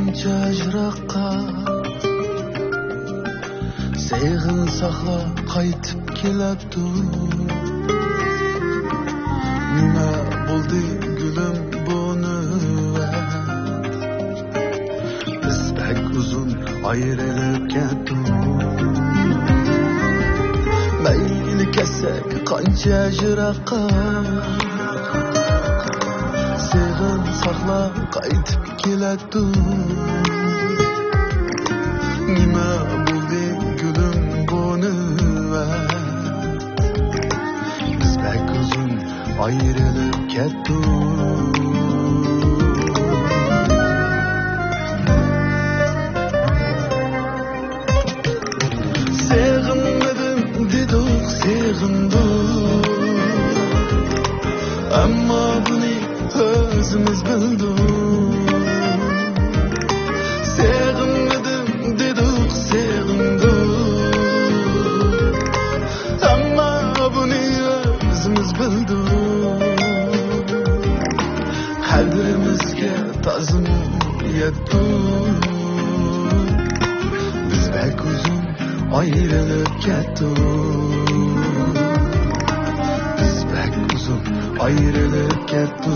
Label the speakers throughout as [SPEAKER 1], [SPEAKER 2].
[SPEAKER 1] qancha jiroqqa sevg'in saqla qaytib kelabdi. Nima bo'ldi gulim buni? Biz pek uzun ayrılıp ketdik. Mayli ketsak qancha jiroqqa sevg'in saqla qaytib keladi. Nima bo'ldi gulim buni? Biz pek uzun ayrılıp ketdik. Amma buni o'zimiz bildik. Sevg'indim dedik, sevg'indim. Amma buni o'zimiz bildik. Qalbimizga ta'zim yetdik. Biz pek uzun ayrılıp ketdik. Ayrılıp ketdik.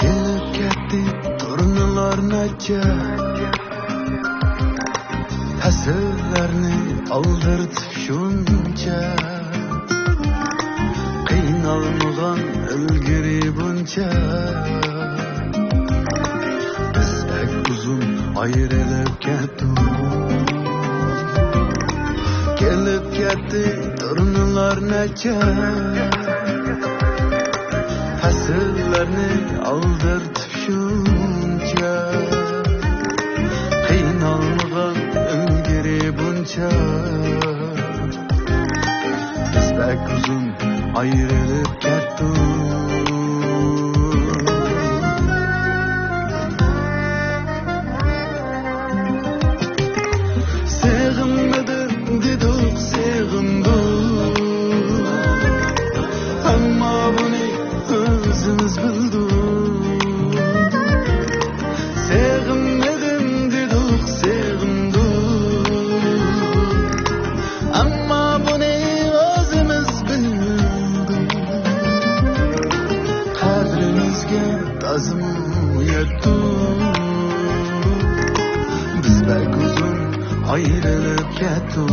[SPEAKER 1] Kelib ketdi turnalar necha, hasıllarni aldırtıp şunca, qiynalmagan ilgiri buncha. Biz pek uzun ayrılıp ketdik. Kelib ketdi turnalar necha, hasıllarni aldırtıp şuncha, qiynalmagan buncha. Biz pek uzun ayrılıp ketdik. Sevg'indim dedik, sevg'indim. Amma buni o'zimiz bildik. Sevg'indim dedik, sevg'indim. Amma buni o'zimiz bildik. Qadrimizga ta'zim yetdik. Biz pek uzun ayrılıp ketdik.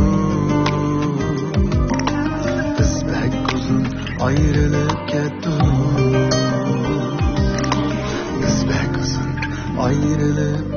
[SPEAKER 1] Biz pek uzun ayrılıp ketdik. Biz pek uzun ayrılıp